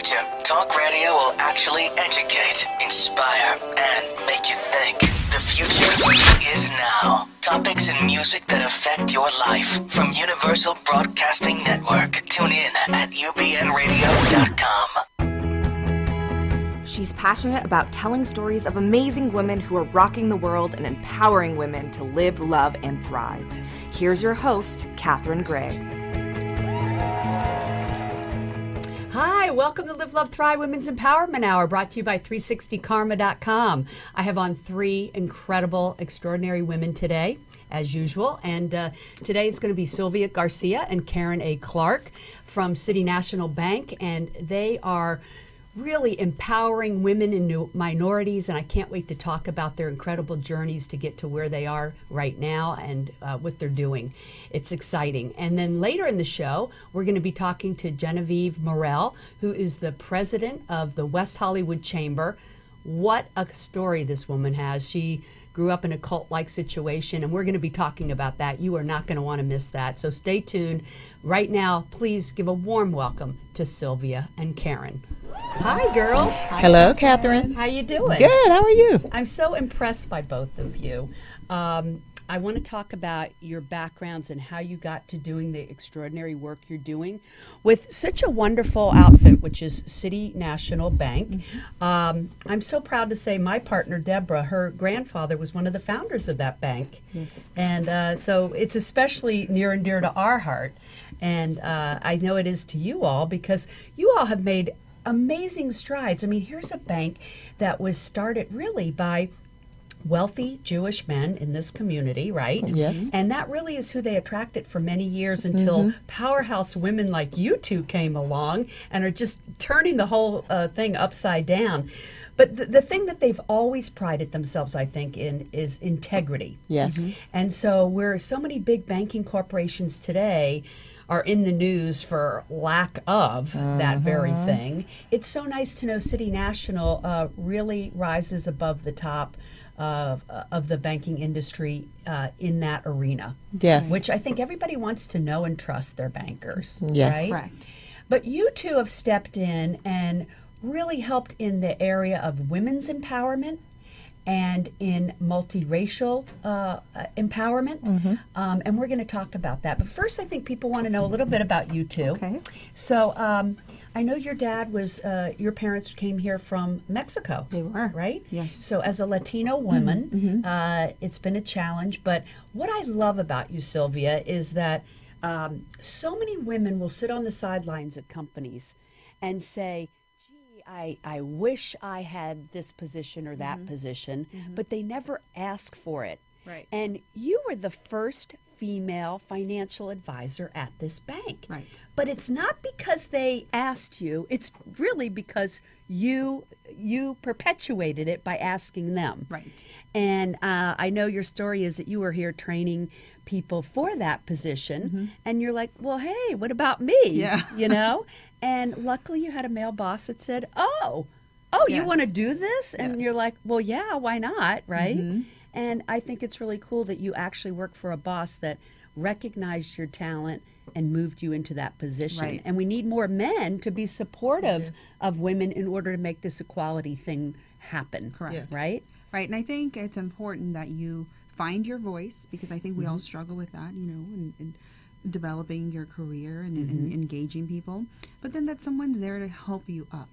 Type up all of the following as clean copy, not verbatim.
future, talk radio will actually educate, inspire, and make you think. The future is now. Topics and music that affect your life from Universal Broadcasting Network. Tune in at ubnradio.com. She's passionate about telling stories of amazing women who are rocking the world and empowering women to live, love, and thrive. Here's your host, Catherine Gray. Hi, welcome to Live, Love, Thrive Women's Empowerment Hour, brought to you by 360karma.com. I have on three incredible, extraordinary women today, as usual. And today is going to be Sylvia Garcia and Karen A. Clark from City National Bank. And they are really empowering women and minorities, and I can't wait to talk about their incredible journeys to get to where they are right now and what they're doing. It's exciting. And then later in the show, we're going to be talking to Genevieve Morrill, who is the president of the West Hollywood Chamber. What a story this woman has. She grew up in a cult-like situation, and we're going to be talking about that. You are not going to want to miss that. So stay tuned. Right now, please give a warm welcome to Sylvia and Karen. Hi, girls. Hello, Catherine. How you doing? Good. How are you? I'm so impressed by both of you. I want to talk about your backgrounds and how you got to doing the extraordinary work you're doing with such a wonderful outfit, which is City National Bank. I'm so proud to say my partner, Deborah, her grandfather was one of the founders of that bank. Yes. And so it's especially near and dear to our heart. And I know it is to you all, because you all have made amazing strides. I mean, here's a bank that was started really by wealthy Jewish men in this community, right? Yes. And that really is who they attracted for many years until powerhouse women like you two came along and are just turning the whole thing upside down. But the thing that they've always prided themselves, I think, in is integrity. Yes. And so where so many big banking corporations today are in the news for lack of that very thing, it's so nice to know City National really rises above the top of the banking industry in that arena. Yes. Which I think everybody wants to know and trust their bankers. Yes. Right? Correct. But you two have stepped in and really helped in the area of women's empowerment and in multiracial empowerment. And we're going to talk about that. But first, I think people want to know a little bit about you two. Okay. So I know your dad was, your parents came here from Mexico. They were. Right? Yes. So as a Latino woman, it's been a challenge. But what I love about you, Sylvia, is that so many women will sit on the sidelines at companies and say, I wish I had this position or that position, but they never ask for it. Right. And you were the first female financial advisor at this bank. Right. But it's not because they asked you, it's really because you perpetuated it by asking them. Right. And I know your story is that you were here training people for that position, and you're like, well, hey, what about me? Yeah. You know? And luckily you had a male boss that said, oh, you Yes. want to do this? And you're Yes. like, well, yeah, why not? Right? And I think it's really cool that you actually work for a boss that recognized your talent and moved you into that position. Right. And we need more men to be supportive of women in order to make this equality thing happen. Correct. Yes. Right? Right, and I think it's important that you find your voice, because I think we all struggle with that, in developing your career and engaging people. But then that someone's there to help you up.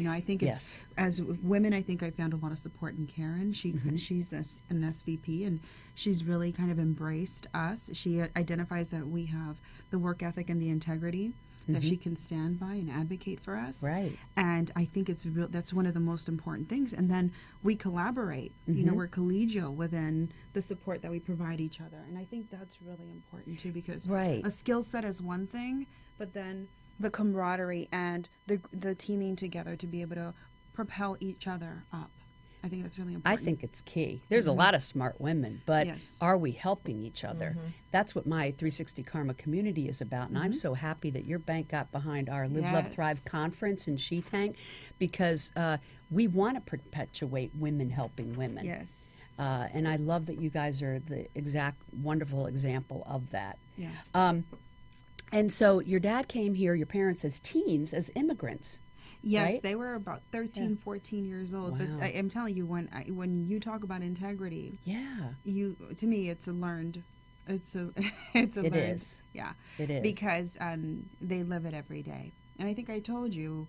I think it's, as women, I think I found a lot of support in Karen. She's an SVP, and she's really kind of embraced us. She identifies that we have the work ethic and the integrity that she can stand by and advocate for us. Right. And I think that's one of the most important things. And then we collaborate. We're collegial within the support that we provide each other. And I think that's really important too, because a skill set is one thing, but then the camaraderie and the teaming together to be able to propel each other up. I think that's really important. I think it's key. There's a lot of smart women, but are we helping each other? That's what my 360 Karma community is about, and I'm so happy that your bank got behind our Live, Love, Thrive conference in She-Tank, because we want to perpetuate women helping women. Yes. And I love that you guys are the exact wonderful example of that. Yeah. And so your dad came here, your parents as teens, as immigrants. Yes, right? they were about 13, 14 years old. Wow. But I'm telling you, when you talk about integrity, Yeah. to me, it's a learned. It's a It learned. is. Yeah, It is. because they live it every day. And I think I told you,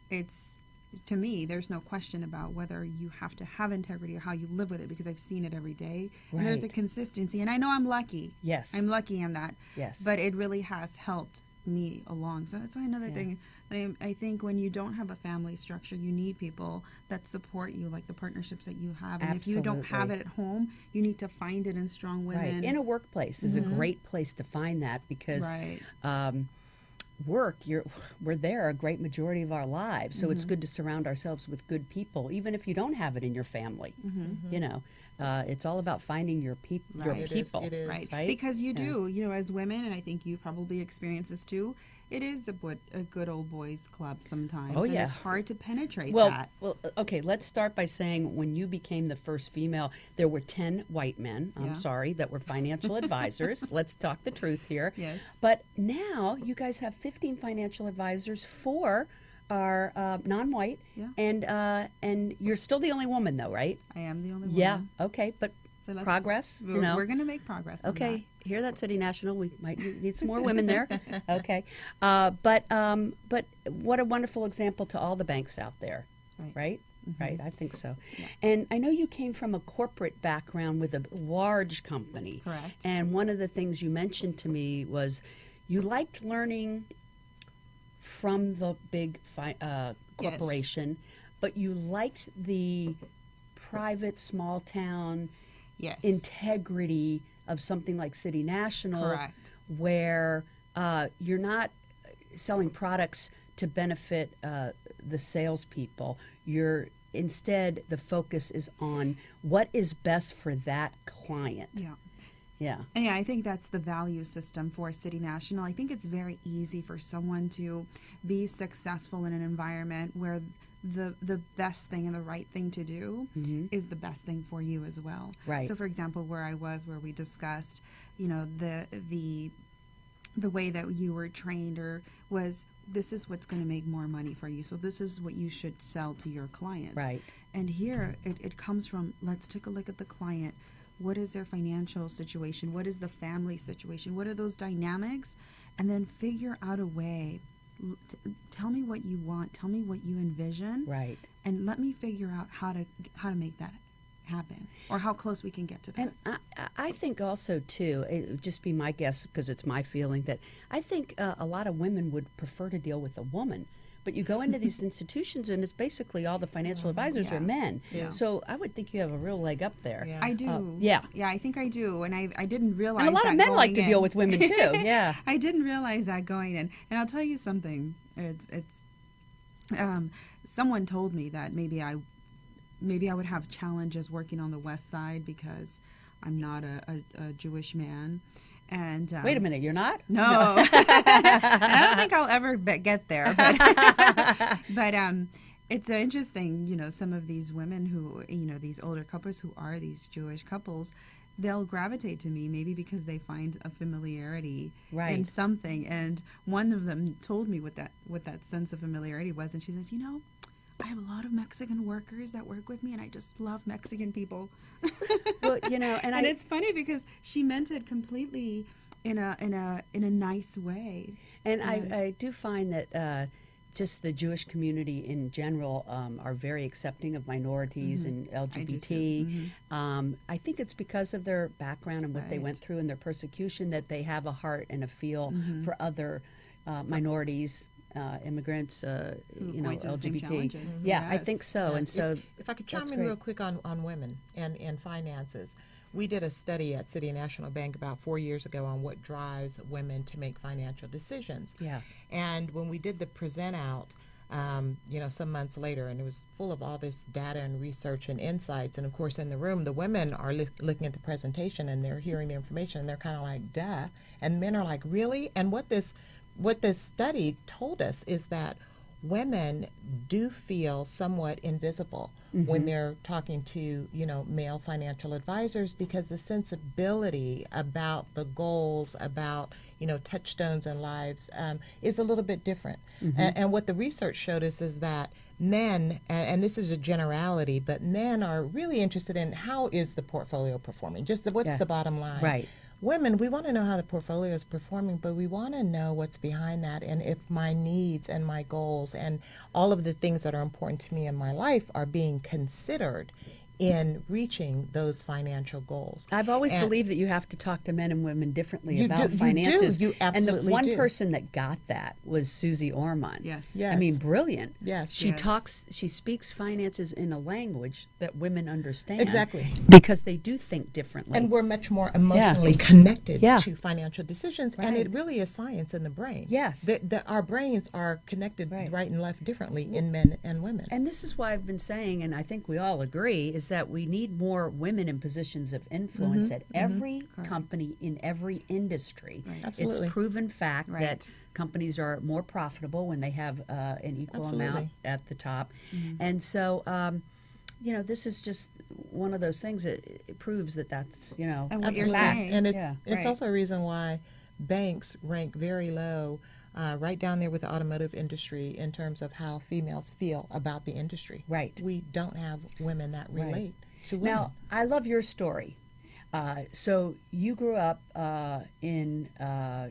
it's, to me, there's no question about whether you have to have integrity or how you live with it, because I've seen it every day. And there's a Right. consistency. And I know I'm lucky. Yes. I'm lucky in that. Yes. But it really has helped me along. So that's why another thing that I think, when you don't have a family structure, you need people that support you, like the partnerships that you have. And if you don't have it at home, you need to find it in strong women. Right. In a workplace is a great place to find that, because we're there a great majority of our lives, so it's good to surround ourselves with good people, even if you don't have it in your family. You know, it's all about finding your people. Right. It is. Right. Because you do, as women, and I think you probably experience this too, it is a good old boys club sometimes. Oh, and yeah. it's hard to penetrate Well, that. okay, let's start by saying, when you became the first female, there were 10 white men, Yeah. I'm sorry, that were financial advisors. Let's talk the truth here. Yes. But now you guys have 15 financial advisors. 4 are non-white, and you're still the only woman, though, right? I am the only Yeah, woman. okay, but let's- progress, We're going to make progress on Okay, that. hear that, City National? We might need some more women there. Okay, but what a wonderful example to all the banks out there, right? Right, I think so. Yeah. And I know you came from a corporate background with a large company. Correct. And one of the things you mentioned to me was you liked learning from the big corporation, but you liked the private, small town Yes. integrity of something like City National, Correct. where you're not selling products to benefit the salespeople. Instead, the focus is on what is best for that client. Yeah. Yeah. And I think that's the value system for City National. I think it's very easy for someone to be successful in an environment where the best thing and the right thing to do is the best thing for you as well. Right. So, for example, where we discussed, the way that you were trained was, this is what's going to make more money for you. So this is what you should sell to your clients. Right. And here it comes from, let's take a look at the client. What is their financial situation? What is the family situation? What are those dynamics? And then figure out a way. Tell me what you want. Tell me what you envision. Right. And let me figure out how to make that happen, or how close we can get to that. And I think also, too, it would just be my guess, because it's my feeling, that I think a lot of women would prefer to deal with a woman. But you go into these institutions, and it's basically all the financial advisors are men. Yeah. So I would think you have a real leg up there. Yeah. I do. Yeah. Yeah, I think I do. And I didn't realize And a lot that of men like to going deal in. with women, too. Yeah. I didn't realize that going in. And I'll tell you something. It's someone told me that maybe I would have challenges working on the West Side because I'm not a Jewish man. And Wait a minute, you're not? No, I don't think I'll ever get there. But it's interesting, some of these women who, these older couples who are these Jewish couples, they'll gravitate to me maybe because they find a familiarity in Right. something. And one of them told me what that sense of familiarity was, and she says, I have a lot of Mexican workers that work with me, and I just love Mexican people. Well, and it's funny because she meant it completely in a nice way. And I do find that just the Jewish community in general are very accepting of minorities and LGBT. I think it's because of their background and what they went through and their persecution that they have a heart and a feel for other minorities. Immigrants, going through the same LGBT. challenges. Yeah, I Yes. think so. Yeah. And so, if I could that's chime in great. real quick on women and finances. We did a study at City National Bank about 4 years ago on what drives women to make financial decisions. Yeah. And when we did the present out, some months later, and it was full of all this data and research and insights. And of course, in the room, the women are looking at the presentation and they're hearing the information and they're kind of like, duh. And men are like, really? And what this study told us is that women do feel somewhat invisible when they're talking to, male financial advisors, because the sensibility about the goals, about, touchstones in lives is a little bit different. And what the research showed us is that men, and this is a generality, but men are really interested in how is the portfolio performing, just what's the bottom line. Right. Women, we want to know how the portfolio is performing, but we want to know what's behind that, and if my needs and my goals and all of the things that are important to me in my life are being considered in reaching those financial goals. I've always believed that you have to talk to men and women differently You about do, finances. you absolutely And the one do. person that got that was Susie Orman. Yes. Yes. I mean, brilliant. Yes. She Yes. she speaks finances in a language that women understand. Exactly. Because they do think differently. And we're much more emotionally connected Yeah. to financial decisions, and Right. it really is science in the brain. Yes. Our brains are connected Right. right and left differently in men and women. And this is why I've been saying, and I think we all agree, is that we need more women in positions of influence at every company in every industry. It's Absolutely. proven fact Right. that companies are more profitable when they have an equal amount Absolutely. at the top. And so, this is just one of those things that it proves that that's, And what Absolutely. you're saying. And it's Yeah. it's Right. also a reason why banks rank very low, right down there with the automotive industry in terms of how females feel about the industry. Right. We don't have women that relate to women. Now, I love your story. So you grew up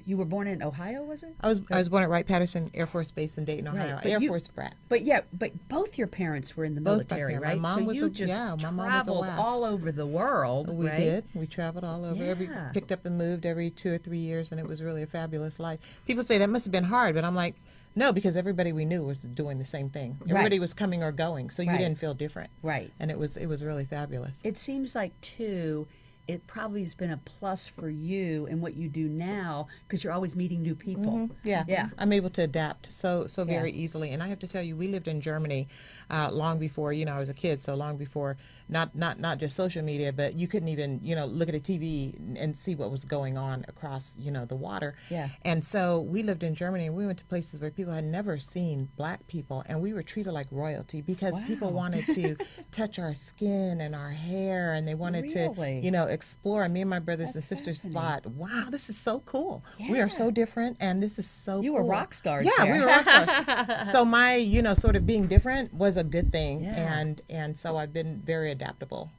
you were born in Ohio, was it? I was born at Wright-Patterson Air Force Base in Dayton, Ohio. But Air you- Force brat. But both your parents were in the Both my military, parents. right? My mom so was you a- just yeah, my mom was a traveled WAF. all over the world, We right? did. We traveled all over. Yeah. Picked up and moved every 2 or 3 years, and it was really a fabulous life. People say that must have been hard, but I'm like, no, because everybody we knew was doing the same thing. Everybody was coming or going, so you Right. didn't feel different. Right. And it was really fabulous. It seems like, too, it probably has been a plus for you in what you do now because you're always meeting new people. Yeah, Yeah. I'm able to adapt so very Yeah. easily. And I have to tell you, we lived in Germany long before I was a kid. So long before not just social media, but you couldn't even look at a TV and see what was going on across the water. Yeah. And so we lived in Germany, and we went to places where people had never seen black people, and we were treated like royalty because people wanted to touch our skin and our hair, and they wanted Really? to explore. And me and my brothers That's and sisters fascinating. thought, wow, this is so cool. We are so different, and this is so You cool. were rock stars Yeah, there. we were rock stars. So my, sort of being different was a good thing. Yeah. And so I've been very adaptable,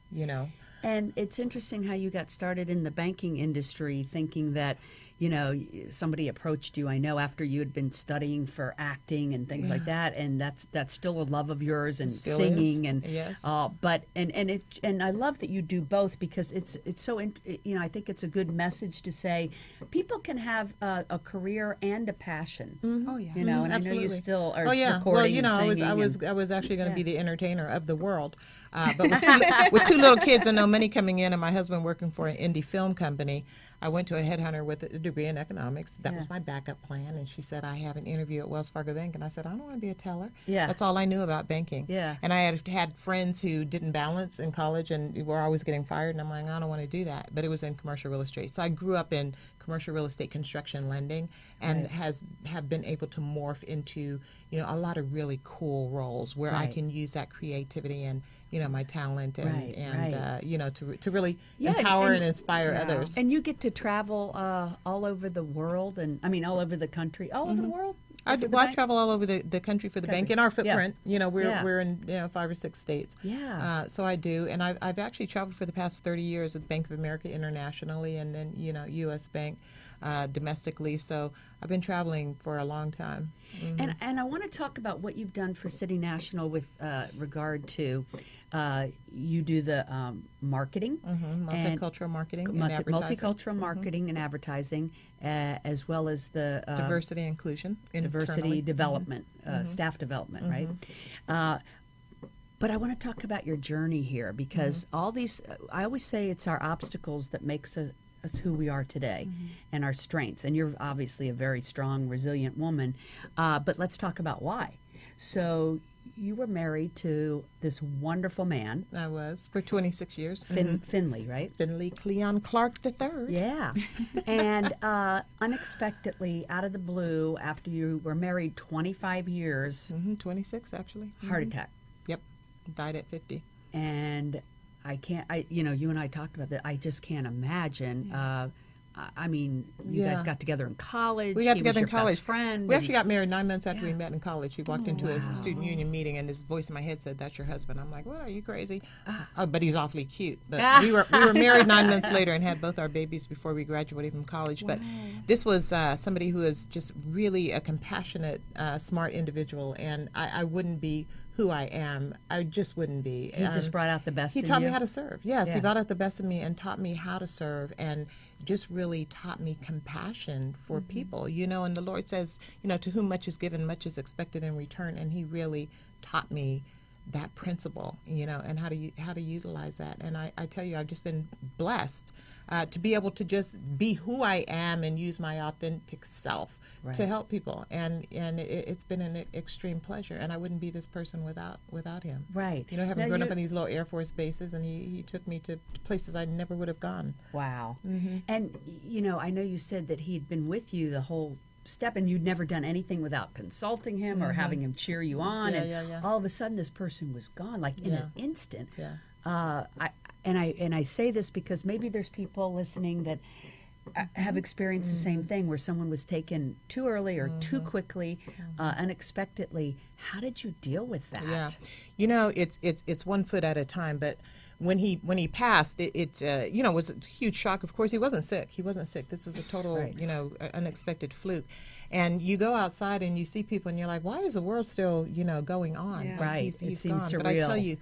And it's interesting how you got started in the banking industry thinking that, somebody approached you, I know, after you had been studying for acting and things like that, and that's still a love of yours, and Still singing is. and Yes. and I love that you do both because it's so I think it's a good message to say people can have a career and a passion. Oh, yeah. And I know you Absolutely. still are Oh yeah, recording well, and singing. I was actually going to Yeah. be the entertainer of the world, but with two little kids and no money coming in, and my husband working for an indie film company, I went to a headhunter with a degree in economics. That was my backup plan, and she said, I have an interview at Wells Fargo Bank, and I said, I don't want to be a teller. Yeah. That's all I knew about banking. Yeah. And I had friends who didn't balance in college and were always getting fired, and I'm like, I don't want to do that. But it was in commercial real estate. So I grew up in commercial real estate construction lending, and have been able to morph into a lot of really cool roles where I Right. can use that creativity and my talent and Right. to really Yeah, empower and- and inspire others. And you get to travel all over the world, and I mean all over the country, all over the world. For the I bank? travel all over the country for the bank in our footprint. We're Yeah. we're in 5 or 6 states. Yeah. So I do, and I've actually traveled for the past 30 years with Bank of America internationally, and then U.S. Bank domestically. So I've been traveling for a long time. And I want to talk about what you've done for City National with regard to you do the marketing, and Multicultural marketing and advertising. multicultural marketing and advertising, as well as the Diversity and inclusion. diversity internally. development, staff development, right? But I want to talk about your journey here because all these, I always say it's our obstacles that makes us who we are today and our strengths. And you're obviously a very strong, resilient woman. But let's talk about why. So you were married to this wonderful man. I was for 26 years. Finley, right? Finley Cleon Clark III. Yeah. And unexpectedly, out of the blue, after you were married 25 years, 26 actually. heart attack. Yep. Died at 50. And you and I talked about that. I just can't imagine. I mean, you guys got together in college. We got He together was in your college. best friend. We actually got married 9 months after we Yeah. met in college. He walked into a student union meeting, and this voice in my head said, "That's your husband." I'm like, "What? Are you crazy?" But he's awfully cute. But we were married 9 months later and had both our babies before we graduated from college. But this was somebody who is just really a compassionate, smart individual, and I wouldn't be who I am. I just wouldn't be. He just brought out the best He in taught you. me how to serve. Yes, Yeah. he brought out the best in me and taught me how to serve, and just really taught me compassion for people, you know, and the Lord says, you know, to whom much is given, much is expected in return, and he really taught me that principle, you know, and how to utilize that. And I tell you, I've just been blessed to be able to just be who I am and use my authentic self to help people. And it's been an extreme pleasure. And I wouldn't be this person without him. Right. You know, having Now grown up in these little Air Force bases, and he took me to places I never would have gone. Wow. And, you know, I know you said that he'd been with you the whole step, and you'd never done anything without consulting him or having him cheer you on. Yeah. All of a sudden, this person was gone, like in an instant. Yeah. I say this because maybe there's people listening that have experienced the same thing, where someone was taken too early or too quickly, unexpectedly. How did you deal with that? Yeah, you know, it's 1 foot at a time. But when he passed, it you know, was a huge shock. Of course, he wasn't sick. This was a total you know, unexpected fluke. And you go outside and you see people, and you're like, why is the world still, you know, going on? Yeah. Like, Right. He's It seems gone. But I tell surreal.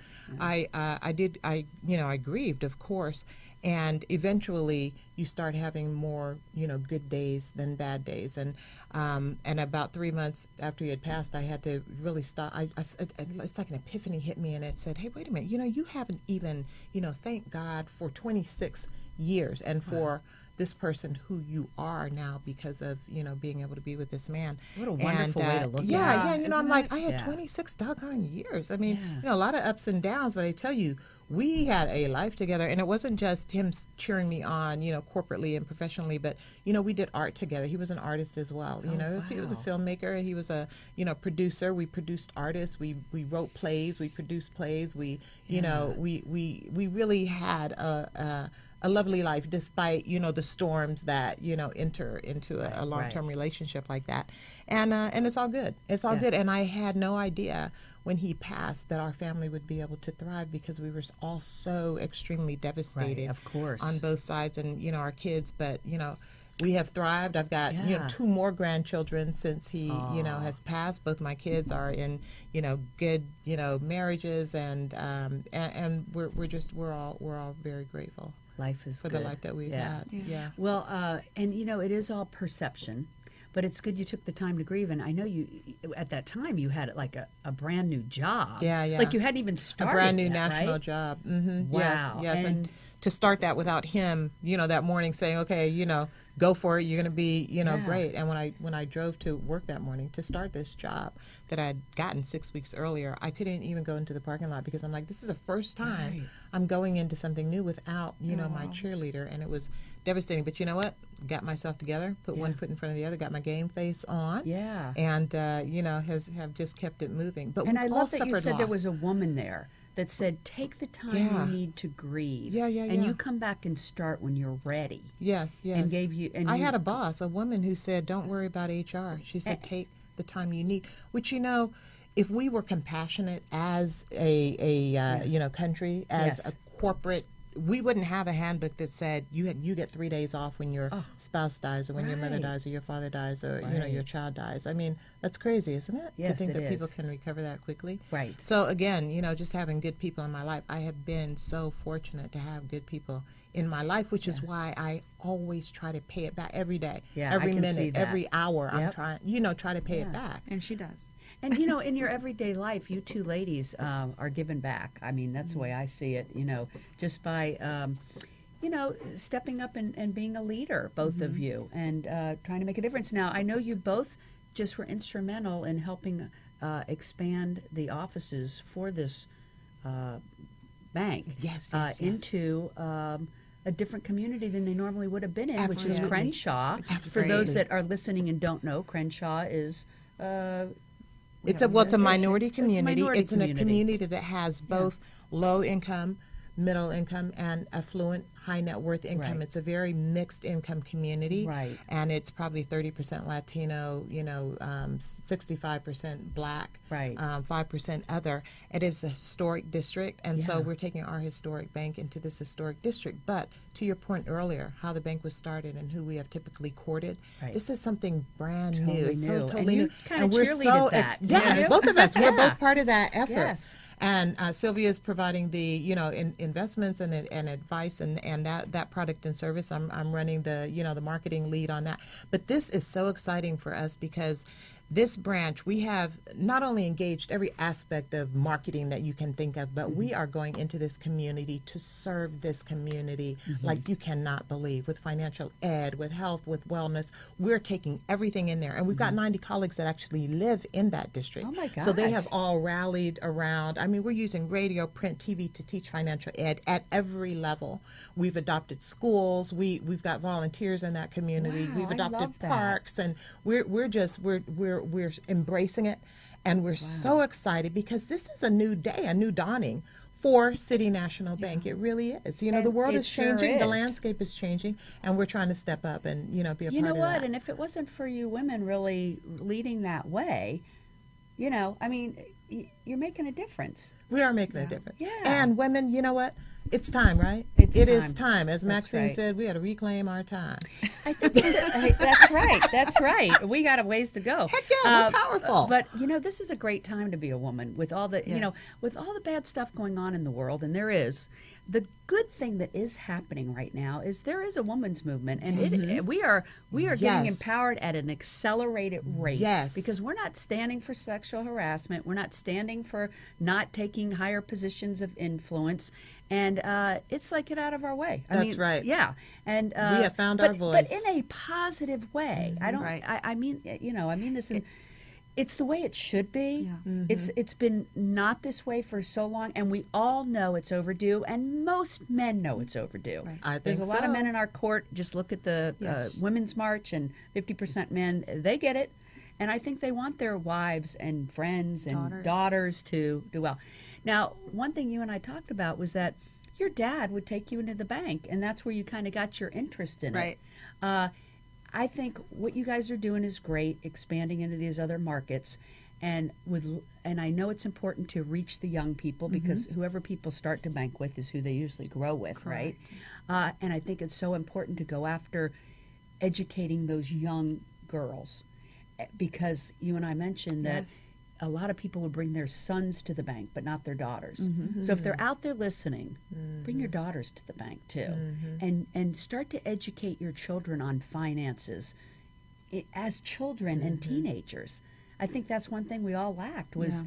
you, I grieved, of course. And eventually, you start having more, you know, good days than bad days. And about 3 months after he had passed, I had to really stop. It's like an epiphany hit me, and it said, "Hey, wait a minute. You know, you haven't even, you know, thank God for 26 years and for this person who you are now because of, you know, being able to be with this man." What a wonderful way to look at it. Yeah, you know, I'm isn't like, it? I had Yeah. 26 doggone years. I mean, you know, a lot of ups and downs, but I tell you, we had a life together, and it wasn't just him cheering me on, you know, corporately and professionally, but, you know, we did art together. He was an artist as well. You know, he was a filmmaker, he was a, you know, producer. We produced artists. We wrote plays. We produced plays. We, you know, we really had a lovely life, despite, you know, the storms that, you know, enter into a long-term relationship like that. And it's all good. It's all good. And I had no idea when he passed that our family would be able to thrive, because we were all so extremely devastated, of course, on both sides, and, you know, our kids. But, you know, we have thrived. I've got, you know, 2 more grandchildren since he, you know, has passed. Both my kids are in, you know, good, you know, marriages, and we're all very grateful. Life is for good. the life that we've had. Yeah. Well, and you know, it is all perception, but it's good you took the time to grieve. And I know you, at that time, you had like a brand new job. Yeah. Like you hadn't even started a brand new yet, national right? job. Wow. Yes. And to start that without him, you know, that morning saying, okay, you know, go for it. You're going to be, you know, great. And when I drove to work that morning to start this job that I'd gotten 6 weeks earlier, I couldn't even go into the parking lot, because I'm like, this is the first time I'm going into something new without, you know, my cheerleader. And it was devastating. But you know what? Got myself together, put one foot in front of the other, got my game face on. Yeah. And, you know, have just kept it moving. But And we've I all love that you suffered said there loss. was a woman there that said, take the time you need to grieve. And you come back and start when you're ready. Yes. And gave you. And I had a boss, a woman, who said, don't worry about HR. She said, take the time you need. Which, you know, if we were compassionate as a you know, country, as a corporate, we wouldn't have a handbook that said you get 3 days off when your spouse dies, or when your mother dies, or your father dies, or you know, your child dies. I mean, that's crazy, isn't it? Yes, to think it that people is. can recover that quickly. Right. So again, you know, just having good people in my life, I have been so fortunate to have good people in my life, which is why I always try to pay it back every day, every I can see minute, that. every hour. I'm trying, you know, try to pay it back. And she does. And, you know, in your everyday life, you two ladies are giving back. I mean, that's the way I see it, you know, just by, you know, stepping up and being a leader, both of you, and trying to make a difference. Now, I know you both just were instrumental in helping expand the offices for this bank Yes. into a different community than they normally would have been in, which is Absolutely. Crenshaw. For those that are listening and don't know, Crenshaw is It's a minority community. It's in a community. community that has both low income, middle income, and affluent, high net worth income. Right. It's a very mixed income community, Right. and it's probably 30% Latino, 65% Black, Right. 5% other. It is a historic district, and so Yeah. we're taking our historic bank into this historic district. But to your point earlier, how the bank was started and who we have typically courted, Right. this is something brand Totally new. It's new. so And totally you new, kinda and we're cheerleaded so that, you yes, know? both of us. We're Yeah. both part of that effort. Yes. And Sylvia is providing the investments and advice and that product and service. I'm running the the marketing lead on that. But this is so exciting for us because this branch, we have not only engaged every aspect of marketing that you can think of, but we are going into this community to serve this community like you cannot believe, with financial ed, with health, with wellness. We're taking everything in there. And we've got 90 colleagues that actually live in that district. Oh my So they gosh. have all rallied around. I mean, we're using radio, print, TV to teach financial ed at every level. We've adopted schools. We've got volunteers in that community. Wow, We've I adopted love that. parks, and we're embracing it, and we're so excited because this is a new day, a new dawning for City National Bank. It really is. The And world it is sure changing, the is. landscape is changing, and we're trying to step up and be a part You know of what? that. And if it wasn't for you women really leading that way, I mean, you're making a difference. We are making a difference. Yeah. And women, you know what? It's time, right? It's It is time. time. As That's Maxine right. said, we got to reclaim our time. I think that's right. That's right. We got a ways to go. Heck yeah, we're powerful. But this is a great time to be a woman with all the Yes. with all the bad stuff going on in the world, and there is. The good thing that is happening right now is there is a women's movement, and we are getting Yes. empowered at an accelerated rate. Yes. Because we're not standing for sexual harassment. We're not standing for not taking higher positions of influence, and it's like get out of our way. That's right. Yeah, and We have found our voice. but in a positive way. I don't. Right. I mean, I mean this. It's the way it should be. Yeah. It's been not this way for so long, and we all know it's overdue, and most men know it's overdue. Right. I think There's a lot of so. men in our court. Just look at the Yes. Women's March, and 50% men. They get it, and I think they want their wives and friends and daughters to do well. Now, one thing you and I talked about was that your dad would take you into the bank, and that's where you kind of got your interest in Right. it. I think what you guys are doing is great, expanding into these other markets, and I know it's important to reach the young people because whoever people start to bank with is who they usually grow with, right? And I think it's so important to go after educating those young girls because you and I mentioned that a lot of people would bring their sons to the bank, but not their daughters. So if they're out there listening, bring your daughters to the bank too, and start to educate your children on finances as children and teenagers. I think that's one thing we all lacked was,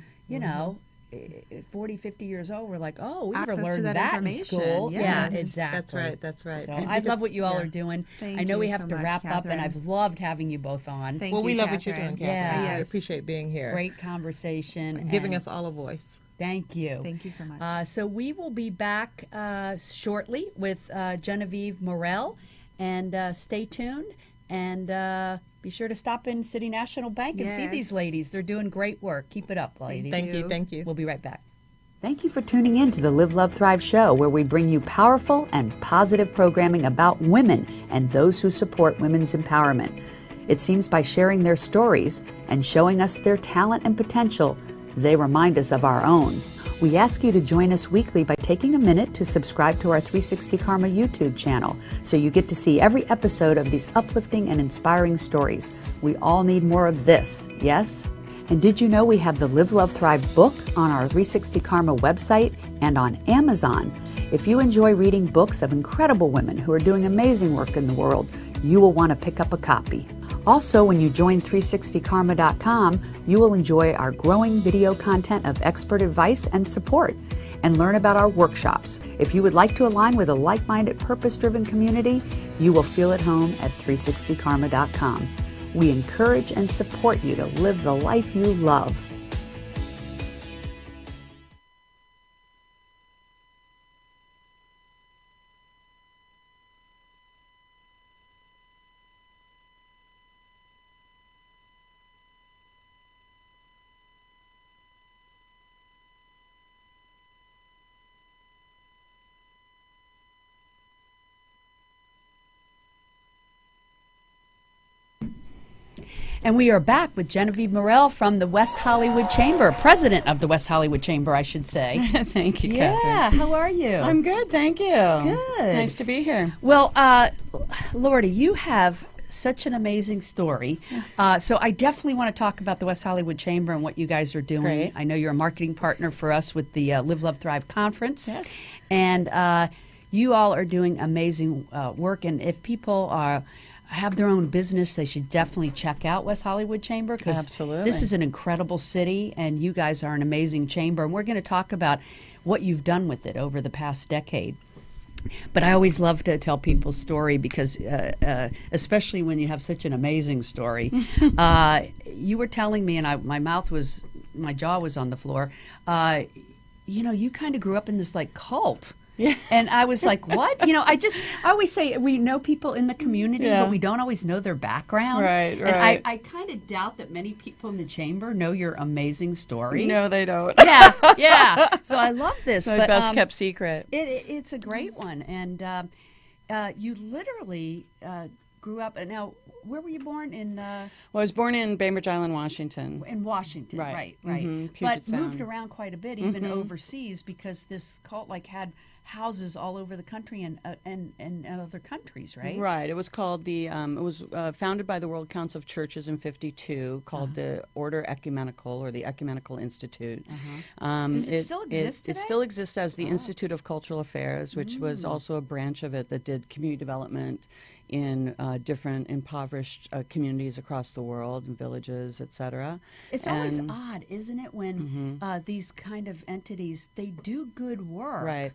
40, 50 years old, we're like, oh, we never Access to learned that that in information. school. Yes. Yeah, exactly. That's right. So And I love because- what you all yeah. are doing. Thank I know we you have so to much, wrap up, and Catherine. I've loved having you both on. Thank Well, we you, love what you're doing, Catherine. Catherine. Yeah. I Yes. appreciate being here. Great conversation. Giving and us all a voice. Thank you. Thank you so much. So we will be back shortly with Genevieve Morrill, and stay tuned, and be sure to stop in City National Bank and see these Yes. ladies. They're doing great work. Keep it up, ladies. Thank you. We'll be right back. Thank you for tuning in to the Live, Love, Thrive show, where we bring you powerful and positive programming about women and those who support women's empowerment. It seems by sharing their stories and showing us their talent and potential, they remind us of our own. We ask you to join us weekly by taking a minute to subscribe to our 360 Karma YouTube channel so you get to see every episode of these uplifting and inspiring stories. We all need more of this, yes? And did you know we have the Live, Love, Thrive book on our 360 Karma website and on Amazon? If you enjoy reading books of incredible women who are doing amazing work in the world, you will want to pick up a copy. Also, when you join 360karma.com, you will enjoy our growing video content of expert advice and support and learn about our workshops. If you would like to align with a like-minded, purpose-driven community, you will feel at home at 360karma.com. We encourage and support you to live the life you love. And we are back with Genevieve Morrill from the West Hollywood Chamber, president of the West Hollywood Chamber, I should say. Thank you, Yeah, Catherine. how are you? I'm good, thank you. Good. Nice to be here. Well, Lordy, you have such an amazing story. So I definitely want to talk about the West Hollywood Chamber and what you guys are doing. Great. I know you're a marketing partner for us with the Live, Love, Thrive conference. Yes. And you all are doing amazing work. And if people have their own business, they should definitely check out West Hollywood Chamber, because Absolutely. this is an incredible city and you guys are an amazing chamber. And we're going to talk about what you've done with it over the past decade. But I always love to tell people's story because, especially when you have such an amazing story. You were telling me, and my jaw was on the floor. You kind of grew up in this like cult. Yeah. And I was like, what? I always say we know people in the community, but we don't always know their background. Right. And I kind of doubt that many people in the chamber know your amazing story. No, they don't. Yeah. So I love this. It's my best kept secret. It's a great one. And you literally grew up. Now, where were you born in? Well, I was born in Bainbridge Island, Washington. In Washington, right. Mm-hmm. But Sound. moved around quite a bit, even overseas, because this cult had houses all over the country and other countries, right? Right. It was called it was founded by the World Council of Churches in '52, called the Order Ecumenical, or the Ecumenical Institute. Does it still exist today? It still exists as the Institute of Cultural Affairs, which was also a branch of it that did community development in different impoverished communities across the world, and villages, etc. It's always odd, isn't it, when these kind of entities, they do good work. Right.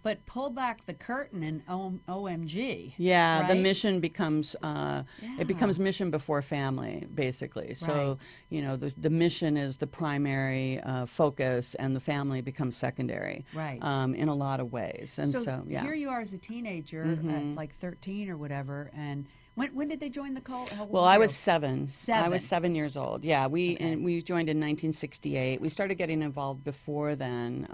But pull back the curtain and OMG. Yeah, right? the mission becomes it becomes mission before family, basically. So the mission is the primary focus, and the family becomes secondary. Right. In a lot of ways, and so yeah. Here you are as a teenager, at like 13 or whatever, and. When did they join the cult? How old Well, were I you? was 7. 7. I was 7 years old. Yeah, we joined in 1968. We started getting involved before then.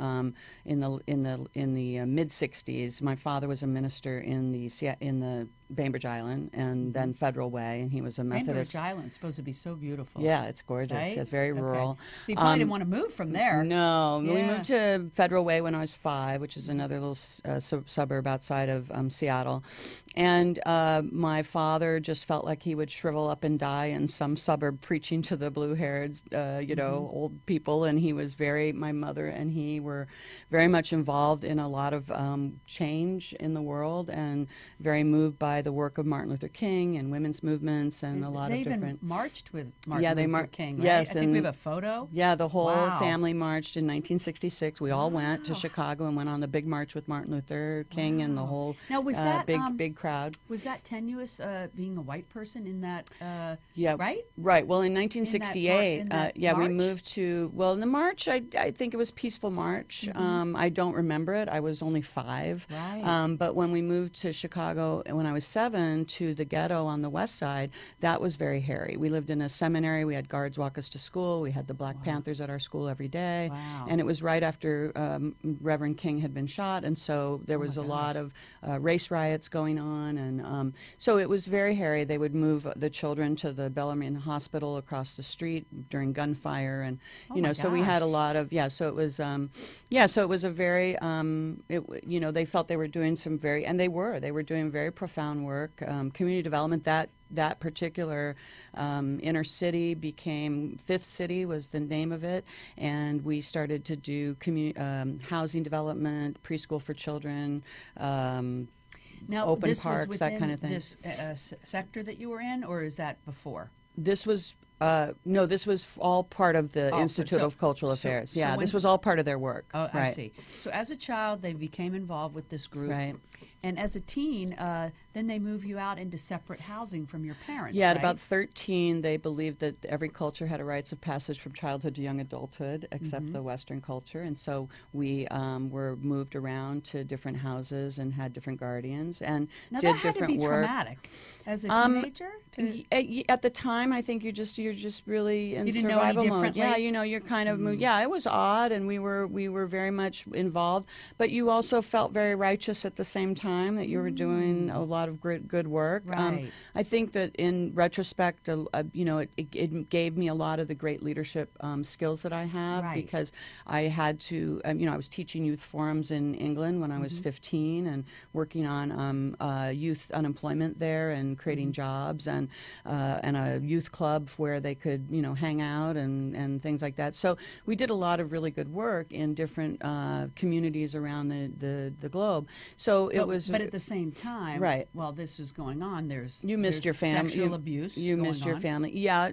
In the mid 60s, my father was a minister in the Bainbridge Island and then Federal Way, and he was a Methodist. Bainbridge Island's supposed to be so beautiful. Yeah, it's gorgeous. Right? It's very rural. So you probably didn't want to move from there. No, we Yeah. moved to Federal Way when I was 5, which is another little suburb outside of Seattle. And my father just felt like he would shrivel up and die in some suburb preaching to the blue-haired, old people. And my mother and he were very much involved in a lot of change in the world, and very moved by the work of Martin Luther King and women's movements and a lot of different. They even marched with Martin Luther King, right? Yes, I think we have a photo. Yeah, the whole Wow. family marched in 1966. We all went to Chicago and went on the big march with Martin Luther King and the whole Now, was that big crowd. Was that tenuous, being a white person in that? Yeah, right. Right. Well, in 1968, in that we march? moved to. Well, in the march, I think it was peaceful march. I don't remember it. I was only 5. Right. But when we moved to Chicago when I was 7 to the ghetto on the west side, that was very hairy. We lived in a seminary. We had guards walk us to school. We had the Black Panthers at our school every day. Wow. And it was right after Reverend King had been shot, and so there was a lot of race riots going on, and so it was very hairy. They would move the children to the Bellarmine Hospital across the street during gunfire, and so we had a lot of So it was so it was a very they felt they were doing some they were doing very profound work, community development. That particular inner city became Fifth City was the name of it, and we started to do housing development, preschool for children, Now, open this parks, was that kind of thing. This sector that you were in, or is that before? This was no, this was all part of the Institute of Cultural Affairs. So Yeah, this was all part of their work. Oh, right. I see. So as a child, they became involved with this group. Right. And as a teen, then they move you out into separate housing from your parents. Yeah, right? at about 13, they believed that every culture had a rites of passage from childhood to young adulthood, except the Western culture. And so we were moved around to different houses and had different guardians and Now did that had different to be work. traumatic as a teenager. At the time, I think you're just really in You didn't know any survival mode. differently? Yeah, you're kind of moved. Yeah, it was odd, and we were very much involved, but you also felt very righteous at the same time. time that you were doing a lot of good work. Right. I think that in retrospect, it gave me a lot of the great leadership skills that I have, Right. because I had to, I was teaching youth forums in England when I was 15 and working on youth unemployment there and creating jobs and a youth club where they could, hang out and things like that. So we did a lot of really good work in different communities around the globe. So it was. But at the same time, right. while this is going on, there's missed your family. Sexual abuse. You going missed your on. family. Yeah,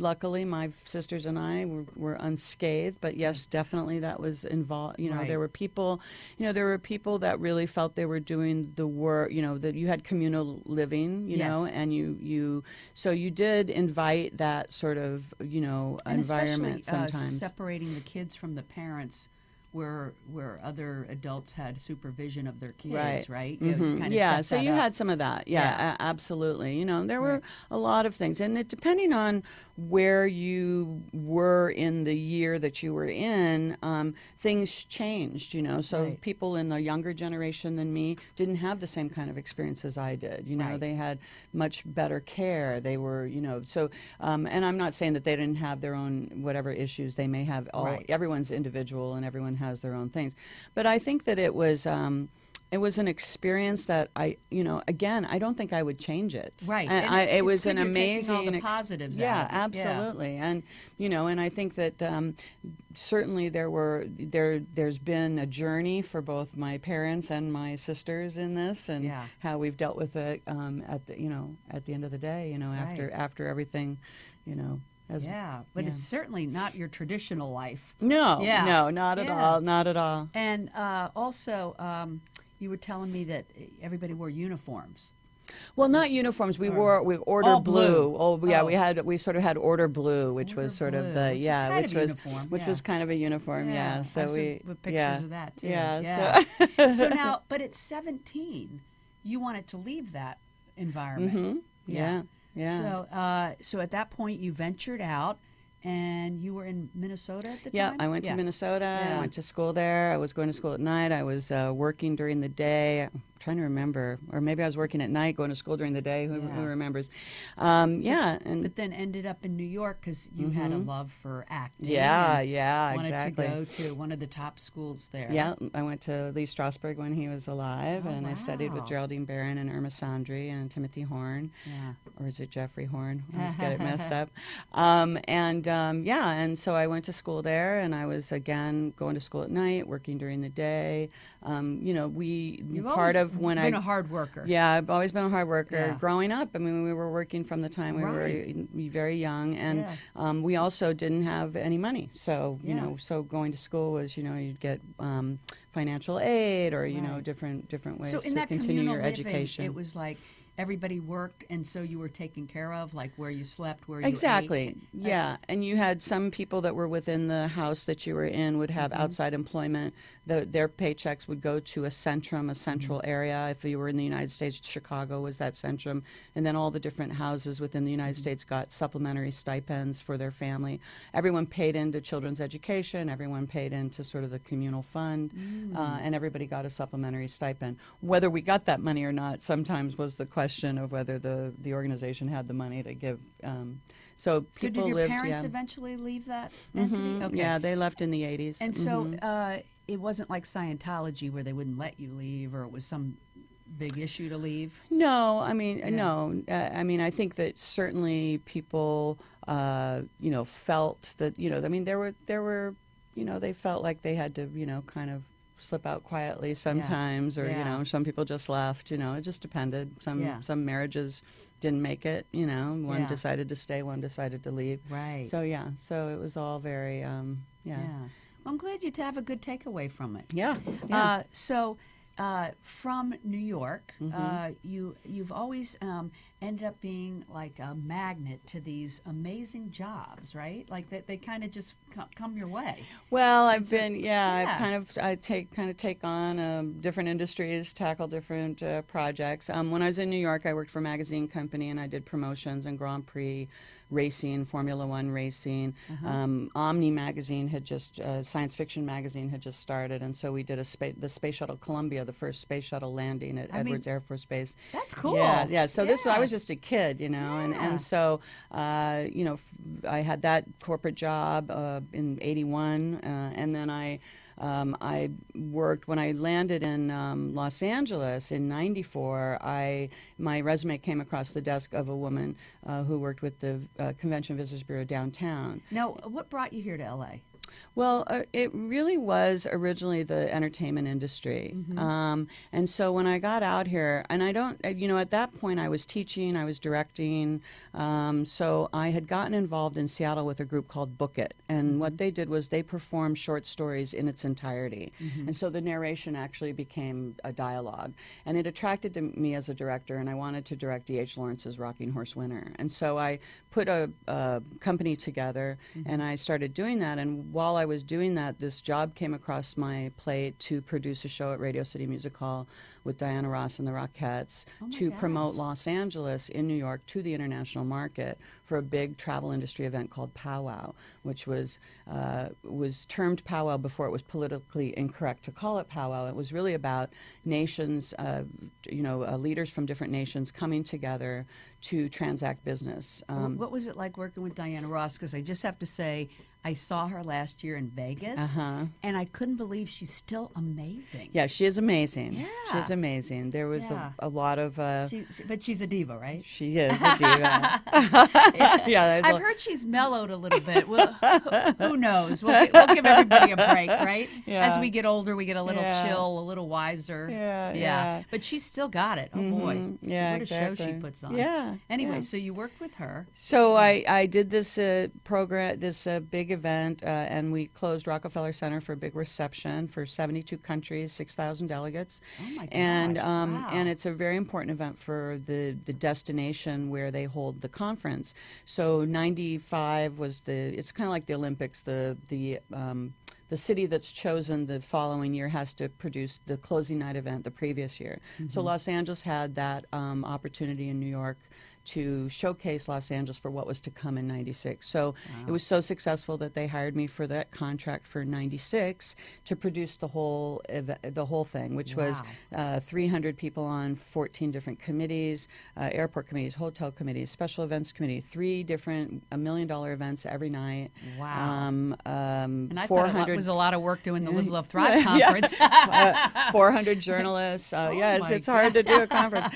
luckily my sisters and I were unscathed. But yes, definitely that was involved. Right. There were people. There were people that really felt they were doing the work. That you had communal living. Yes. And so you did invite that sort of And environment especially, sometimes. separating the kids from the parents, where other adults had supervision of their kids, Right. right? Mhm. Kind of Yeah, set so that you up. had some of that. Yeah, absolutely. There were Right. a lot of things. And depending on where you were in the year that you were in, things changed, So Right. people in a younger generation than me didn't have the same kind of experience as I did. Right. They had much better care. They were, so, and I'm not saying that they didn't have their own whatever issues they may have. Right. Everyone's individual and everyone has their own things. But I think that it was an experience that I don't think I would change it. Right. And And it it's was good an you're taking amazing all the positives Yeah, out of it. Yeah. absolutely. And and I think that certainly there's been a journey for both my parents and my sisters in this, and Yeah. how we've dealt with it at the end of the day. Right. After everything, as But it's certainly not your traditional life. no, Yeah. no, not at Yeah. all, not at all. And also, you were telling me that everybody wore uniforms. Well, not uniforms. We ordered all blue. blue. Oh, yeah. Oh. We sort of had order blue, which Order was sort of blue, the which is kind which of was uniform, which yeah. was kind of a uniform. Yeah. So I have we some pictures yeah. of that too. Yeah. Yeah. So now, but at 17, you wanted to leave that environment. Mm-hmm. Yeah. So at that point, you ventured out, and you were in Minnesota at the Yeah, time. I went to Minnesota. Yeah. I went to school there. I was going to school at night. I was working during the day. I'm trying to remember, or maybe I was working at night, going to school during the day. Who remembers? But then ended up in New York because you had a love for acting. Yeah, and yeah, wanted exactly. to go to one of the top schools there. Yeah, I went to Lee Strasberg when he was alive, Oh, and I studied with wow. Geraldine Barron and Irma Sandri and Timothy Horn. Yeah. Or is it Jeffrey Horn? I always get it messed up. And so I went to school there, and I was again going to school at night, working during the day. You've Part always of when been a hard worker. Yeah, I've always been a hard worker. Yeah. Growing up, I mean, we were working from the time we Right. were very young, and we also didn't have any money. So so going to school was you'd get financial aid or Right. different ways So in to that continue communal your living, education. it was like everybody worked, and so you were taken care of, like where you slept, where you Exactly. ate. Yeah. And you had some people that were within the house that you were in would have outside employment. Their paychecks would go to a centrum, a central area. If you were in the United States, Chicago was that centrum. And then all the different houses within the United States got supplementary stipends for their family. Everyone paid into children's education. Everyone paid into sort of the communal fund. And everybody got a supplementary stipend. Whether we got that money or not sometimes was the question of whether the organization had the money to give. So So people did your lived, parents yeah. eventually leave that entity? Okay. Yeah, they left in the 80s. And so it wasn't like Scientology where they wouldn't let you leave, or it was some big issue to leave? No, I mean, no. I mean, I think that certainly people, felt that, I mean, there were, they felt like they had to, kind of slip out quietly sometimes, or, some people just left, it just depended. Some marriages didn't make it, one decided to stay, one decided to leave. Right. So, so it was all very, Yeah. Well, I'm glad you have a good takeaway from it. Yeah. From New York, you've always ended up being like a magnet to these amazing jobs, right? Like they kind of just come your way. Well, I've so- been, I take on different industries, tackle different projects. When I was in New York, I worked for a magazine company, and I did promotions and Grand Prix racing, Formula One racing. Omni magazine had just, science fiction magazine had just started, and so we did the Space Shuttle Columbia Australia, the first space shuttle landing at Edwards Air Force Base. That's cool. Yeah. So I was just a kid, and so I had that corporate job in '81, and then I worked when I landed in Los Angeles in '94. My resume came across the desk of a woman who worked with the Convention Visitors Bureau downtown. Now, what brought you here to LA? Well, it really was originally the entertainment industry. And so when I got out here, and at that point I was teaching, I was directing, so I had gotten involved in Seattle with a group called Book It. And what they did was they performed short stories in its entirety. And so the narration actually became a dialogue. And it attracted to me as a director, and I wanted to direct D.H. Lawrence's Rocking Horse Winter. And so I put a company together, and I started doing that. And while I was doing that, this job came across my plate to produce a show at Radio City Music Hall with Diana Ross and the Rockettes to promote Los Angeles in New York to the international market for a big travel industry event called Powwow, which was termed Powwow before it was politically incorrect to call it Powwow. It was really about nations, leaders from different nations coming together to transact business. What was it like working with Diana Ross? Because I just have to say, I saw her last year in Vegas, and I couldn't believe she's still amazing. Yeah, she is amazing. Yeah. She is amazing. There was a lot of... but she's a diva, right? She is a diva. I've heard she's mellowed a little bit. Well, who knows? We'll give everybody a break, right? Yeah. As we get older, we get a little chill, a little wiser. Yeah. But she's still got it. Oh, boy. Yeah, what a show she puts on. Yeah. Anyway, so you worked with her. So I did this program, this big event, and we closed Rockefeller Center for a big reception for 72 countries, 6,000 delegates. Oh my gosh! And it's a very important event for the destination where they hold the conference. So '95 was it's kind of like the Olympics. The city that's chosen the following year has to produce the closing night event the previous year. So Los Angeles had that opportunity in New York to showcase Los Angeles for what was to come in '96. So it was so successful that they hired me for that contract for '96 to produce the whole thing, which was 300 people on 14 different committees, airport committees, hotel committees, special events committee, 3 different $1 million events every night. Wow. And I thought it was a lot of work doing the Live, Love, Thrive conference. 400 journalists. It's hard to do a conference.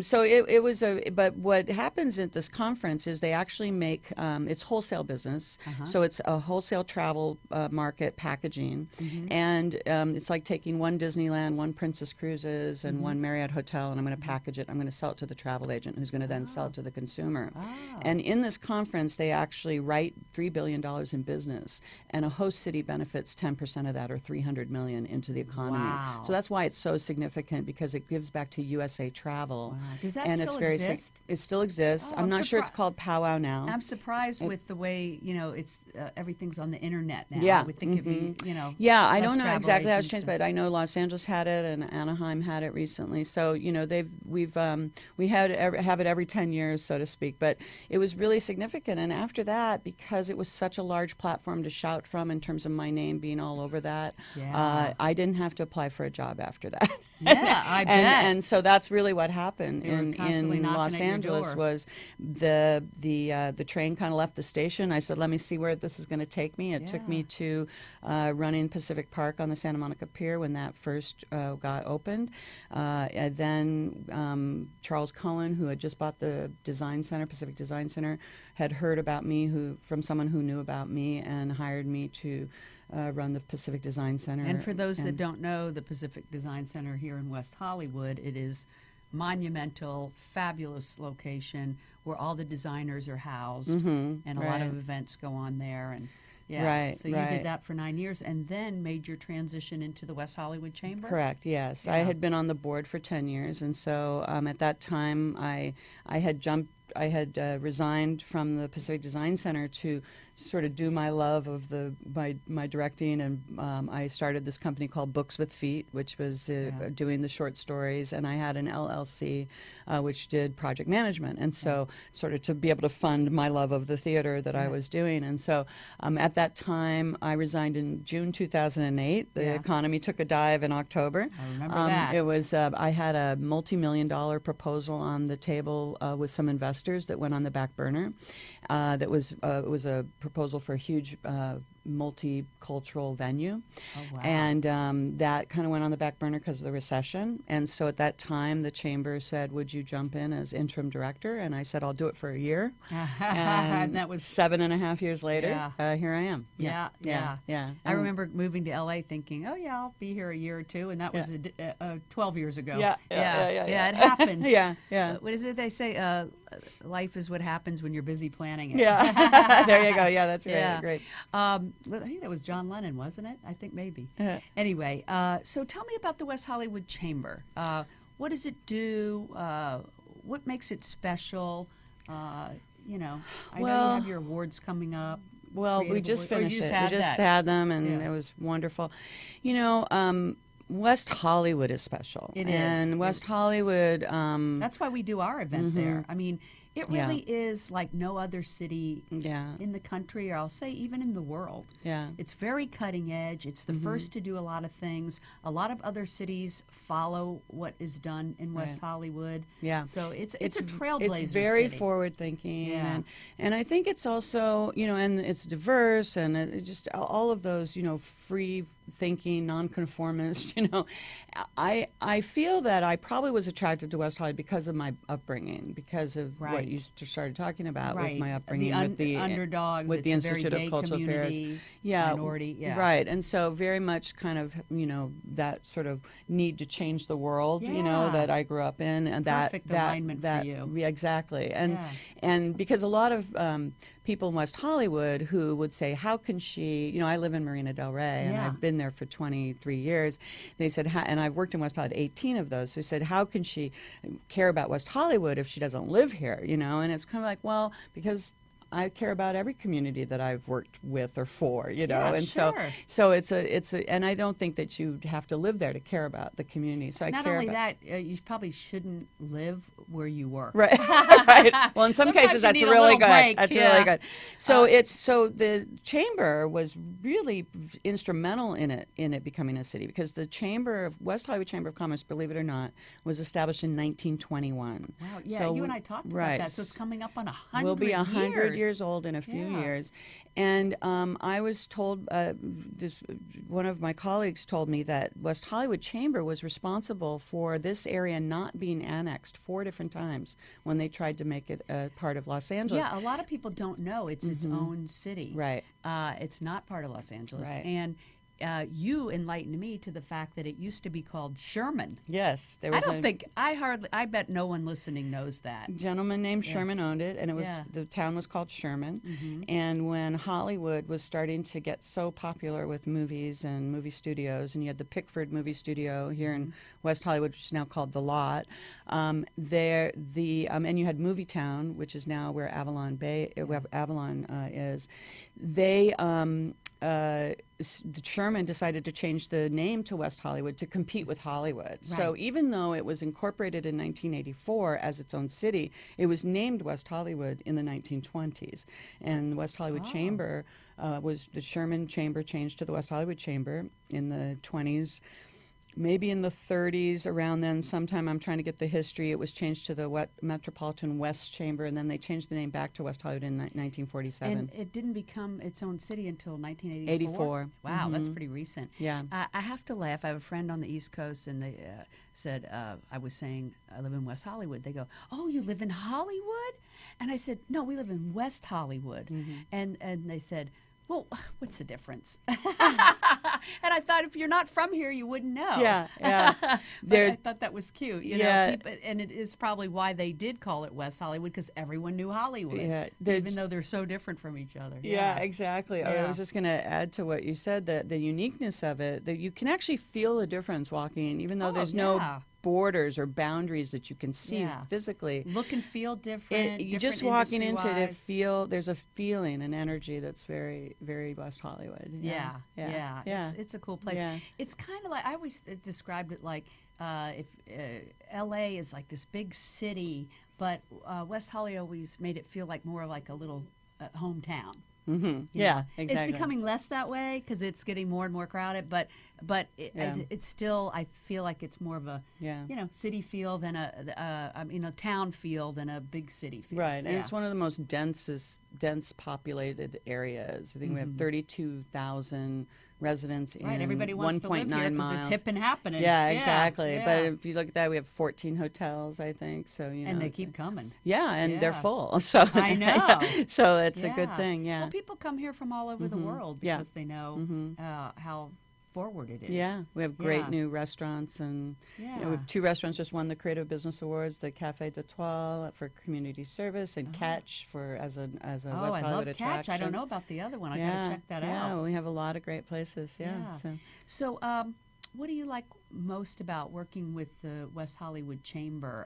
So it was but what happens at this conference is they actually make it's wholesale business, so it's a wholesale travel market packaging, and it's like taking one Disneyland, one Princess Cruises, and one Marriott hotel, and I'm going to package it. I'm going to sell it to the travel agent, who's going to then sell it to the consumer. And in this conference, they actually write $3 billion in business, and a host city benefits 10% of that, or $300 million, into the economy. Wow. So that's why it's so significant, because it gives back to USA Travel. Wow. Does that and still it's very exist? It still exists. Oh, I'm not sure it's called Powwow now. I'm surprised with the way it's everything's on the internet now. Yeah. I would think it'd be Yeah, I less don't know travel exactly how it's agents changed, but I know Los Angeles had it and Anaheim had it recently. So we have it every 10 years, so to speak. But it was really significant, and after that, because it was such a large platform to shout from in terms of my name being all over that, I didn't have to apply for a job after that. Yeah, I bet. And so that's really what happened in Los Angeles. Was the train kind of left the station. I said, let me see where this is going to take me. It took me to running Pacific Park on the Santa Monica Pier when that first got opened. And then Charles Cohen, who had just bought the Design Center, Pacific Design Center, had heard about me from someone who knew about me and hired me to run the Pacific Design Center. And for those that don't know, the Pacific Design Center here in West Hollywood, it is monumental, fabulous location where all the designers are housed, and a lot of events go on there. And so you did that for 9 years, and then made your transition into the West Hollywood Chamber. Correct. Yes, I had been on the board for 10 years, and so at that time I had jumped resigned from the Pacific Design Center to sort of do my love of my directing, and I started this company called Books with Feet, which was doing the short stories, and I had an LLC which did project management, and so sort of to be able to fund my love of the theater that I was doing. And so at that time I resigned in June 2008. The economy took a dive in October. I remember that. It was I had a multi-million-dollar proposal on the table with some investors that went on the back burner. It was a proposal for a huge multicultural venue. Oh, wow. And that kind of went on the back burner because of the recession. And so at that time, the chamber said, would you jump in as interim director? And I said, I'll do it for a year. And that was 7.5 years later, here I am. Yeah. I And remember moving to LA thinking, oh yeah, I'll be here a year or two, and that was 12 years ago. Yeah, it happens. Yeah. What is it they say? Life is what happens when you're busy planning it. Yeah. There you go. Yeah, that's great. Well, I think that was John Lennon, wasn't it? I think maybe. Anyway, so tell me about the West Hollywood Chamber. What does it do? What makes it special? I know you have your awards coming up. Well, we just finished it. We just had them, and it was wonderful. West Hollywood is special. It is. And West Hollywood... that's why we do our event there. I mean, it really is like no other city in the country, or I'll say even in the world. Yeah. It's very cutting edge. It's the first to do a lot of things. A lot of other cities follow what is done in West Hollywood. Yeah. So it's a trailblazer It's very city. forward-thinking. Yeah. And I think it's also, and it's diverse, and it just all of those, free-thinking, nonconformist, I feel that I probably was attracted to West Hollywood because of my upbringing, because of what you started talking about with my upbringing, with the underdogs, with the Institute of Cultural Affairs, minority, right, and so very much kind of that sort of need to change the world, that I grew up in, and perfect alignment for you. Yeah, exactly, and because a lot of people in West Hollywood who would say, how can she, I live in Marina Del Rey, and I've been there for 23 years. They said, and I've worked in West Hollywood 18 of those. So they said, how can she care about West Hollywood if she doesn't live here, And it's kind of like, well, because I care about every community that I've worked with or for, and so it's a, and I don't think that you have to live there to care about the community. So not only that, you probably shouldn't live where you work. Right, right. Well, in some cases that's really good. Break. That's really good. So the chamber was really instrumental in it becoming a city, because the West Hollywood Chamber of Commerce, believe it or not, was established in 1921. Wow. Yeah, so you and I talked about that. So it's coming up on 100 years. We'll be 100 years old in a few years. And I was told, one of my colleagues told me that West Hollywood Chamber was responsible for this area not being annexed 4 different times when they tried to make it a part of Los Angeles. Yeah, a lot of people don't know it's its own city. Right. It's not part of Los Angeles. Right. And you enlightened me to the fact that it used to be called Sherman. Yes, there was. I bet no one listening knows that. A gentleman named Sherman owned it, and it was the town was called Sherman. And when Hollywood was starting to get so popular with movies and movie studios, and you had the Pickford Movie Studio here in West Hollywood, which is now called The Lot. And you had Movie Town, which is now where Avalon is. The Sherman decided to change the name to West Hollywood to compete with Hollywood. Right. So even though it was incorporated in 1984 as its own city, it was named West Hollywood in the 1920s. And the West Hollywood Chamber was the Sherman Chamber changed to the West Hollywood Chamber in the 20s. Maybe in the 30s, around then, sometime, I'm trying to get the history, it was changed to the Metropolitan West Chamber, and then they changed the name back to West Hollywood in 1947. And it didn't become its own city until 1984? Wow, that's pretty recent. Yeah. I have to laugh. I have a friend on the East Coast, and they said, I was saying, I live in West Hollywood. They go, oh, you live in Hollywood? And I said, no, we live in West Hollywood. And they said, well, what's the difference? And I thought if you're not from here, you wouldn't know. Yeah. But I thought that was cute. You know, and it is probably why they did call it West Hollywood, because everyone knew Hollywood, even though they're so different from each other. Yeah, exactly. I was just going to add to what you said, that the uniqueness of it, that you can actually feel the difference walking, even though there's no borders or boundaries that you can see Yeah. physically. Look and feel different. You just different walking into it, industry-wise. there's a feeling, an energy that's very, very West Hollywood. Yeah. Yeah. It's a cool place. Yeah. It's kind of like, I always described it like if L.A. is like this big city, but West Hollywood always made it feel like more like a little hometown. Mm-hmm. You Yeah, know? exactly. It's becoming less that way because it's getting more and more crowded. But it's still, I feel like it's more of a city feel than a town feel than a big city feel. Right, and it's one of the most dense populated areas. I think we have 32,000 residents in everybody wants to live 1.9 here because miles. it's hip and happening. Yeah, exactly. Yeah. But if you look at that, we have 14 hotels, I think. So and they keep coming. Yeah, and they're Yeah. full. So I know. So it's a good thing. Yeah. Well, people come here from all over the world because they know how forward it is. Yeah, we have great Yeah. new restaurants, and we Yeah. have 2 restaurants just won the Creative Business Awards: the Café d'Etoile for community service, and Catch as a West I Hollywood love attraction. Catch. I don't know about the other one. I got to check that Yeah, out. we have a lot of great places. Yeah. Yeah. So, what do you like most about working with the West Hollywood Chamber?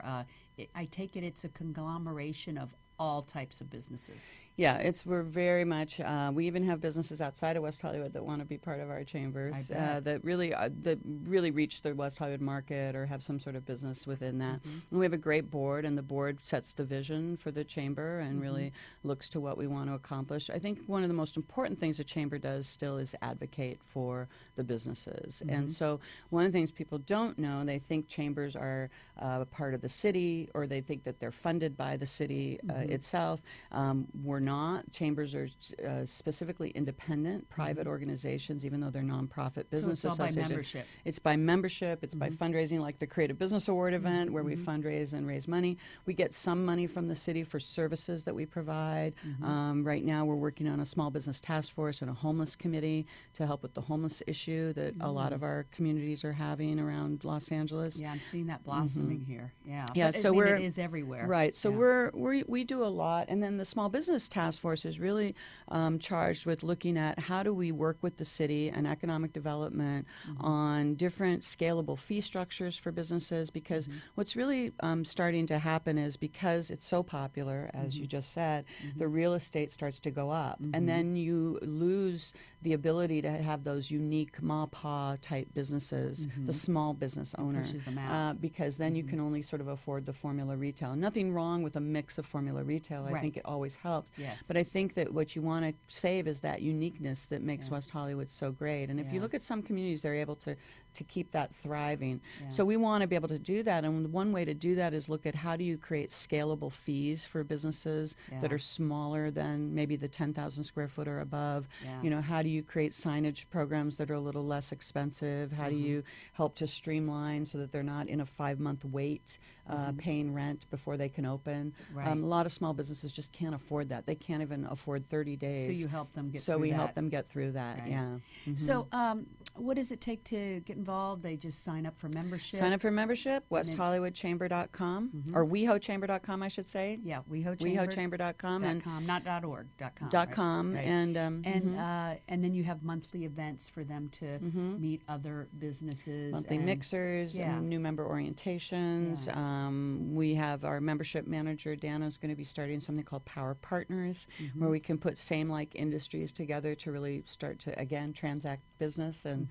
I take it it's a conglomeration of all types of businesses. Yeah, we're very much. We even have businesses outside of West Hollywood that want to be part of our chambers that really reach the West Hollywood market or have some sort of business within that. And we have a great board, and the board sets the vision for the chamber and really looks to what we want to accomplish. I think one of the most important things the chamber does still is advocate for the businesses. And so one of the things people don't know, they think chambers are part of the city, or they think that they're funded by the city itself. We're not. Chambers are specifically independent, private organizations, even though they're nonprofit business So it's all by associations. membership. It's by membership. It's by fundraising, like the Creative Business Award event, where we fundraise and raise money. We get some money from the city for services that we provide. Right now, we're working on a small business task force and a homeless committee to help with the homeless issue that a lot of our communities are having around Los Angeles. Yeah, I'm seeing that blossoming here. Yeah. Yeah, But, so it is everywhere. Right. So Yeah. we do a lot, and then the Small Business Task Force is really charged with looking at how do we work with the city and economic development on different scalable fee structures for businesses. Because what's really starting to happen is, because it's so popular, as you just said, the real estate starts to go up, and then you lose the ability to have those unique ma-pa type businesses, the small business owner, pushes them out. because then you can only sort of afford the formula retail. Nothing wrong with a mix of formula retail. I think it always helps. Yes. But I think that what you want to save is that uniqueness that makes West Hollywood so great. And if you look at some communities, they're able to keep that thriving. So we want to be able to do that. And one way to do that is look at how do you create scalable fees for businesses that are smaller than maybe the 10,000 square foot or above. You know, how do you create signage programs that are a little less expensive? How do you help to streamline so that they're not in a 5-month wait paying rent before they can open? Right. A lot of small businesses just can't afford that. They can't even afford 30 days. So you help them get So through we that. help them get through that, Right. yeah. So what does it take to get involved? They just sign up for membership? Sign up for membership, westhollywoodchamber.com, or WeHoChamber.com, I should say. Yeah, WeHoChamber. WeHoChamber.com. and .com, not .org, .com. .com, right? and and then you have monthly events for them to meet other businesses. monthly and- mixers, Yeah. and new member orientations. We have our membership manager, Dana's going to be starting something called Power Partners, where we can put same-like industries together to really start to, again, transact business and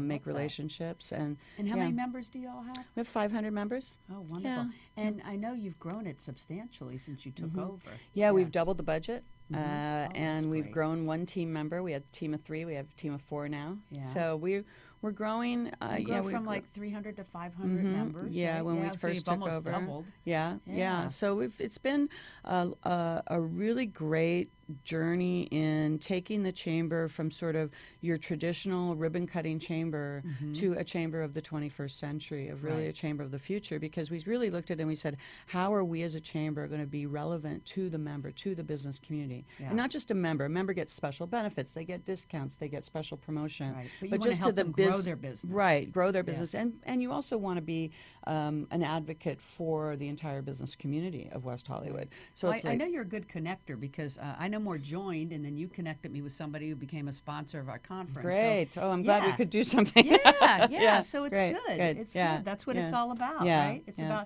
make relationships. And how many members do you all have? We have 500 members. Oh, wonderful. Yeah. And I know you've grown it substantially since you took over. Yeah, we've doubled the budget. that's And we've great. grown one team member. We had a team of 3. We have a team of 4 now. Yeah. So we're growing. You grow from like 300 to 500 members. Yeah, right? when we so first you've took almost over. doubled. Yeah. Yeah. So it's been a really great journey in taking the chamber from sort of your traditional ribbon cutting chamber to a chamber of the 21st century, of really a chamber of the future, because we really looked at it and we said, how are we as a chamber going to be relevant to the member, to the business community? And not just a member. A member gets special benefits, they get discounts, they get special promotion. Right. But you wanna just help to the them grow their business. Right, grow their business. And you also want to be an advocate for the entire business community of West Hollywood. So Well, it's I like, know you're a good connector because I know him or joined, and then you connected me with somebody who became a sponsor of our conference. Great. So, Oh, I'm glad we could do something. Yeah. So it's Great, good. good. It's Yeah, good. That's what yeah. it's all about, Yeah, right? It's yeah.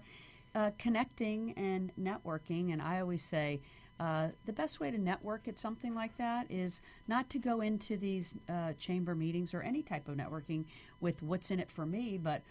about connecting and networking. And I always say the best way to network at something like that is not to go into these chamber meetings or any type of networking with what's in it for me, but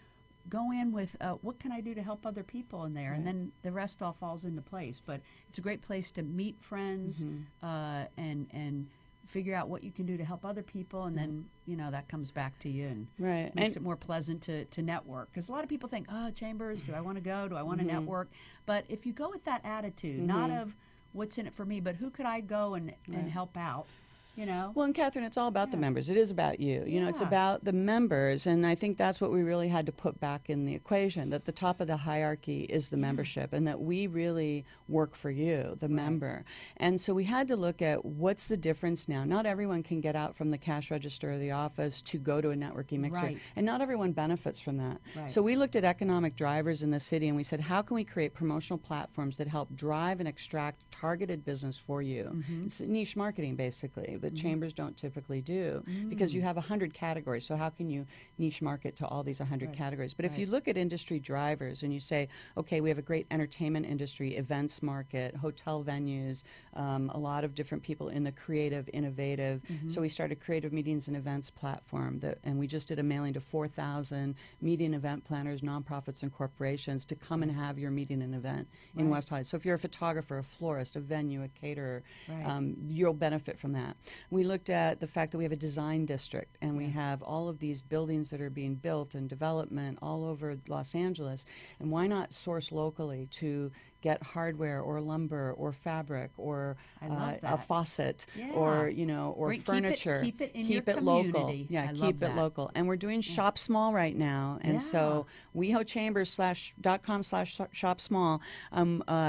go in with what can I do to help other people in there, and then the rest all falls into place. But it's a great place to meet friends and figure out what you can do to help other people, and then that comes back to you and makes it more pleasant to network. Because a lot of people think, oh, chambers, do I want to go? Do I want to network? But if you go with that attitude, not of what's in it for me, but who could I go and help out? Well, and Catherine, it's all about the members. It is about you. It's about the members, and I think that's what we really had to put back in the equation, that the top of the hierarchy is the membership, and that we really work for you, the member. And so we had to look at what's the difference now. Not everyone can get out from the cash register or the office to go to a networking mixer, and not everyone benefits from that. So we looked at economic drivers in the city, and we said, how can we create promotional platforms that help drive and extract targeted business for you? It's niche marketing, basically, that chambers don't typically do, because you have 100 categories. So how can you niche market to all these 100 categories? But if you look at industry drivers and you say, okay, we have a great entertainment industry, events market, hotel venues, a lot of different people in the creative, innovative. So we started Creative Meetings and Events platform, and we just did a mailing to 4,000 meeting event planners, nonprofits, and corporations to come and have your meeting and event in West Hollywood. So if you're a photographer, a florist, a venue, a caterer, you'll benefit from that. We looked at the fact that we have a design district, and we have all of these buildings that are being built and development all over Los Angeles, and why not source locally to get hardware or lumber or fabric or a faucet or or furniture. Keep it in your community. Local. Yeah, keep it local. And we're doing Shop Small right now, and so WeHoChambers.com/Shop Small.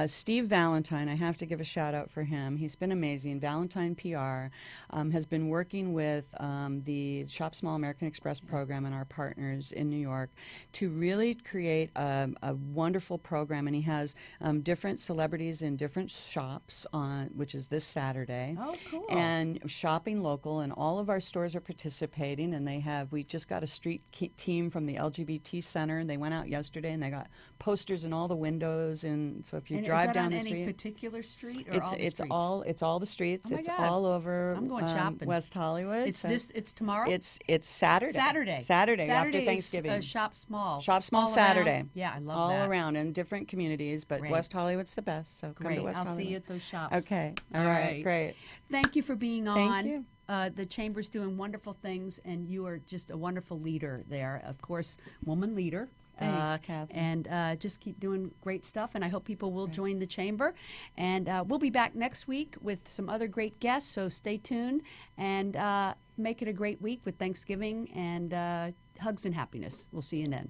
Steve Valentine, I have to give a shout out for him. He's been amazing. Valentine PR has been working with the Shop Small American Express program and our partners in New York to really create a wonderful program, and he has different celebrities in different shops on, which is this Saturday. Oh, cool. And shopping local, and all of our stores are participating, and we just got a street team from the LGBT Center, and they went out yesterday, and they got posters in all the windows, and so if you drive down the street. Is that on any particular street, or it's all the streets? It's all the streets. Oh my it's God. all over I'm going shopping. West Hollywood. It's tomorrow? It's Saturday. Saturday after Thanksgiving. Shop Small. Shop Small all Saturday. Around. Yeah, I love all that. All around in different communities, but West Hollywood's the best, so come to West I'll Hollywood. see you at those shops. Okay. All right. Great. Thank you for being on. Thank you. The Chamber's doing wonderful things, and you are just a wonderful leader there. Of course, woman leader. Thanks, Catherine. And just keep doing great stuff, and I hope people will join the Chamber. And we'll be back next week with some other great guests, so stay tuned, and make it a great week with Thanksgiving, and hugs and happiness. We'll see you then.